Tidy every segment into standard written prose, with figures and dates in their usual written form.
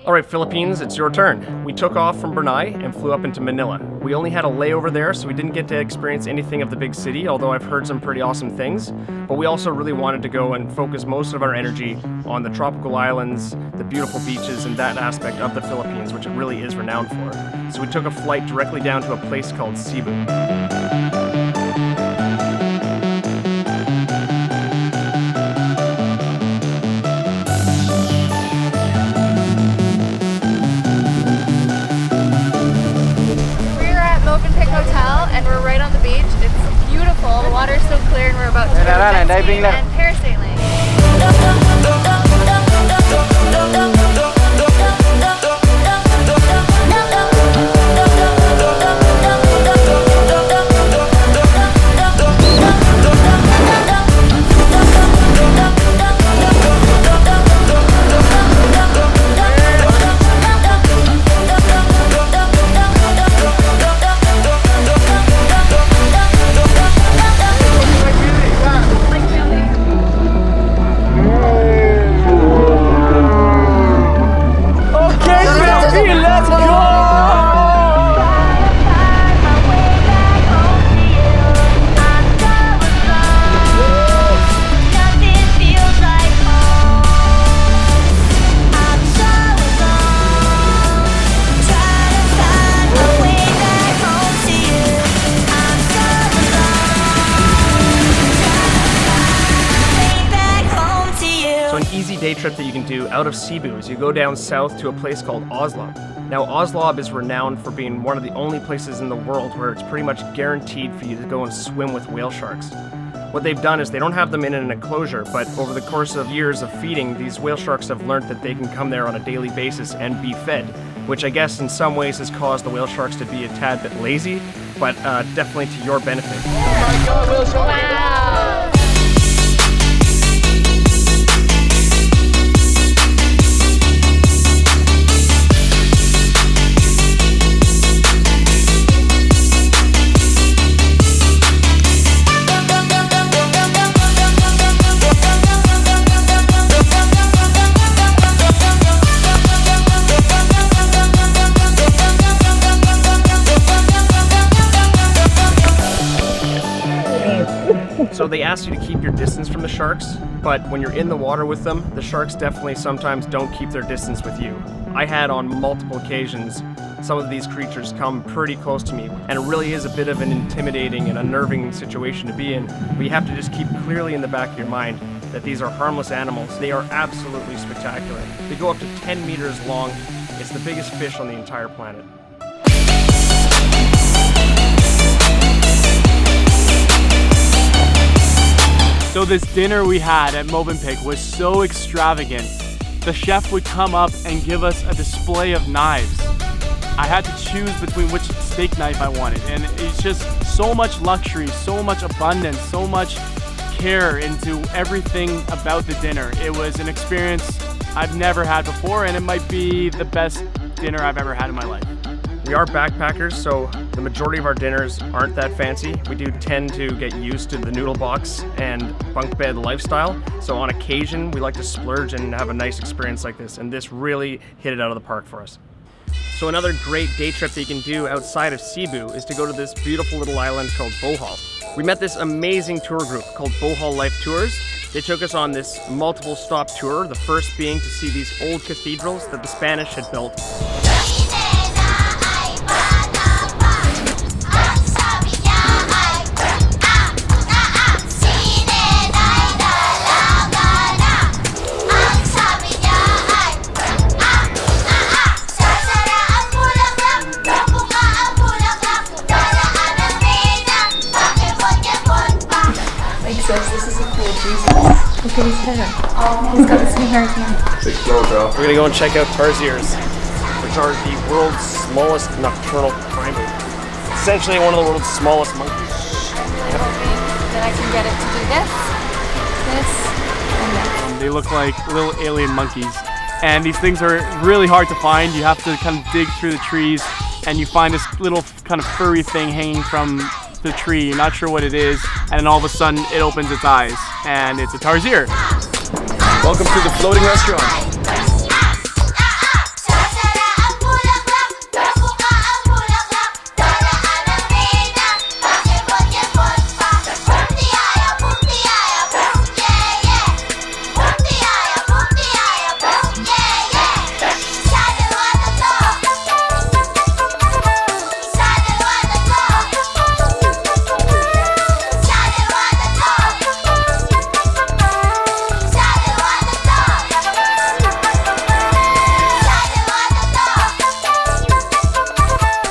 Alright Philippines, it's your turn. We took off from Brunei and flew up into Manila. We only had a layover there, so we didn't get to experience anything of the big city, although I've heard some pretty awesome things. But we also really wanted to go and focus most of our energy on the tropical islands, the beautiful beaches, and that aspect of the Philippines, which it really is renowned for. So we took a flight directly down to a place called Cebu. Hotel, and we're right on the beach. It's beautiful. The water's so clear, and we're about to go jet skiing and parasailing. Day trip that you can do out of Cebu is you go down south to a place called Oslob. Now Oslob is renowned for being one of the only places in the world where it's pretty much guaranteed for you to go and swim with whale sharks. What they've done is they don't have them in an enclosure, but over the course of years of feeding, these whale sharks have learned that they can come there on a daily basis and be fed, which I guess in some ways has caused the whale sharks to be a tad bit lazy, but definitely to your benefit. Oh my God, whale shark! Wow! So they ask you to keep your distance from the sharks, but when you're in the water with them, the sharks definitely sometimes don't keep their distance with you. I had on multiple occasions some of these creatures come pretty close to me, and it really is a bit of an intimidating and unnerving situation to be in, but you have to just keep clearly in the back of your mind that these are harmless animals. They are absolutely spectacular. They go up to 10 meters long. It's the biggest fish on the entire planet. So this dinner we had at Movenpick was so extravagant. The chef would come up and give us a display of knives. I had to choose between which steak knife I wanted, and it's just so much luxury, so much abundance, so much care into everything about the dinner. It was an experience I've never had before, and it might be the best dinner I've ever had in my life. We are backpackers, so the majority of our dinners aren't that fancy. We do tend to get used to the noodle box and bunk bed lifestyle, so on occasion we like to splurge and have a nice experience like this, and this really hit it out of the park for us. So another great day trip that you can do outside of Cebu is to go to this beautiful little island called Bohol. We met this amazing tour group called Bohol Life Tours. They took us on this multiple stop tour, the first being to see these old cathedrals that the Spanish had built. This is a cool Jesus. Look at his hair. He's got the same hair as mine. Big flow, bro. We're gonna go and check out tarsiers, which are the world's smallest nocturnal primate. Essentially one of the world's smallest monkeys. Then I can get it to do this, and this. They look like little alien monkeys. And these things are really hard to find. You have to kind of dig through the trees, and you find this little kind of furry thing hanging from the tree. You're not sure what it is, and then all of a sudden it opens its eyes, and it's a tarsier. Welcome to the floating restaurant.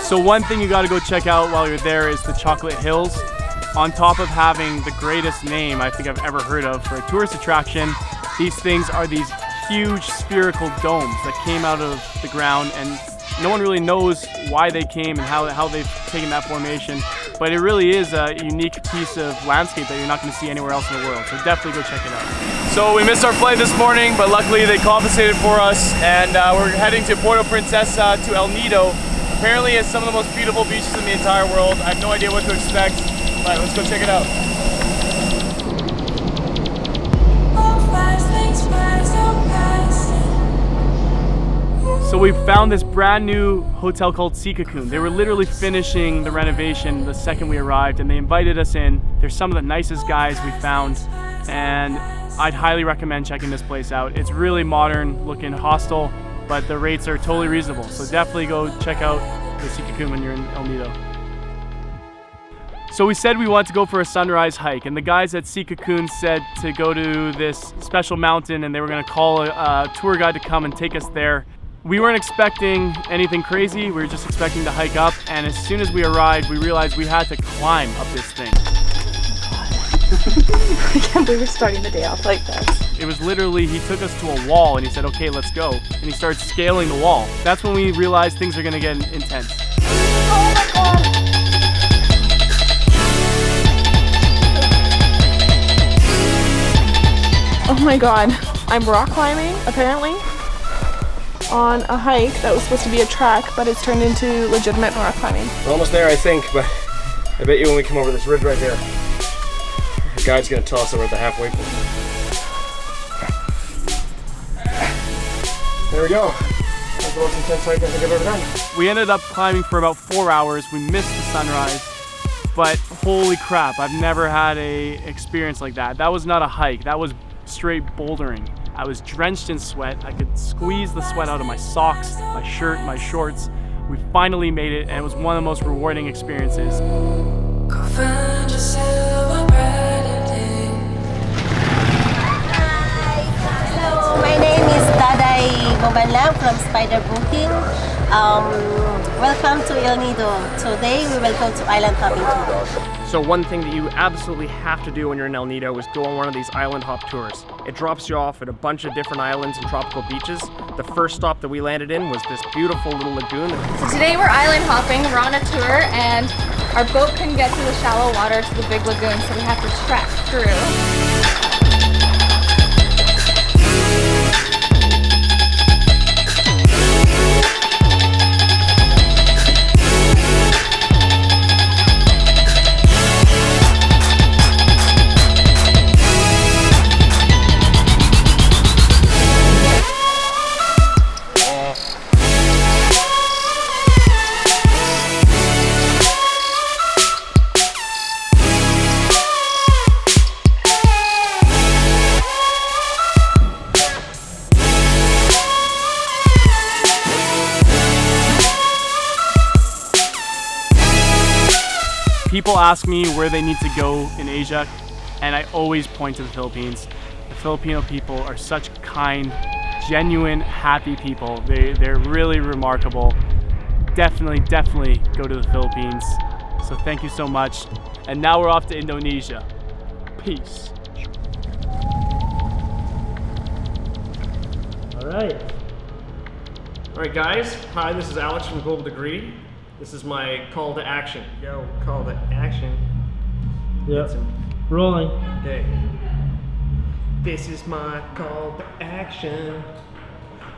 So one thing you gotta go check out while you're there is the Chocolate Hills. On top of having the greatest name I think I've ever heard of for a tourist attraction, these things are these huge spherical domes that came out of the ground, and no one really knows why they came and how they've taken that formation, but it really is a unique piece of landscape that you're not going to see anywhere else in the world, so definitely go check it out. So we missed our flight this morning, but luckily they compensated for us, and we're heading to Puerto Princesa to El Nido. Apparently it's some of the most beautiful beaches in the entire world. I have no idea what to expect, but let's go check it out. So we found this brand new hotel called Sea Cocoon. They were literally finishing the renovation the second we arrived, and they invited us in. They're some of the nicest guys we found, and I'd highly recommend checking this place out. It's really modern looking hostel, but the rates are totally reasonable. So definitely go check out the Sea Cocoon when you're in El Nido. So we said we wanted to go for a sunrise hike, and the guys at Sea Cocoon said to go to this special mountain, and they were gonna call a tour guide to come and take us there. We weren't expecting anything crazy, we were just expecting to hike up, and as soon as we arrived, we realized we had to climb up this thing. I can't believe we're starting the day off like this. It was literally, he took us to a wall and he said, okay, let's go. And he started scaling the wall. That's when we realized things are gonna get intense. Oh my god! Oh my god, I'm rock climbing, apparently, on a hike that was supposed to be a track, but it's turned into legitimate rock climbing. We're almost there, I think, but I bet you when we come over this ridge right here, the guide's gonna tell us that we're at the halfway point. There we go. That's the most intense hike I think I've ever done. We ended up climbing for about 4 hours. We missed the sunrise, but holy crap, I've never had a experience like that. That was not a hike, that was straight bouldering. I was drenched in sweat. I could squeeze the sweat out of my socks, my shirt, my shorts. We finally made it, and it was one of the most rewarding experiences. Hello, my name is Daday Mobanlang from Spider Booking. Welcome to El Nido. Today we will go to island hopping tour. So one thing that you absolutely have to do when you're in El Nido is go on one of these island hop tours. It drops you off at a bunch of different islands and tropical beaches. The first stop that we landed in was this beautiful little lagoon. So today we're island hopping, we're on a tour, and our boat couldn't get to the shallow water to the big lagoon, so we have to trek through. People ask me where they need to go in Asia, and I always point to the Philippines. The Filipino people are such kind, genuine, happy people. They're really remarkable. Definitely go to the Philippines. So thank you so much. And now we're off to Indonesia. Peace. All right guys, hi, this is Alex from Global Degree. This is my call to action. Yo, call to action. Yep. Rolling. Okay. This is my call to action.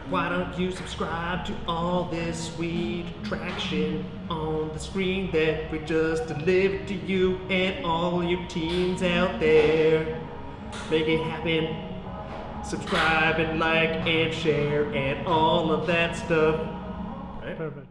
Why don't you subscribe to all this sweet traction on the screen that we just delivered to you and all your teens out there. Make it happen. Subscribe and like and share and all of that stuff. Right? Perfect.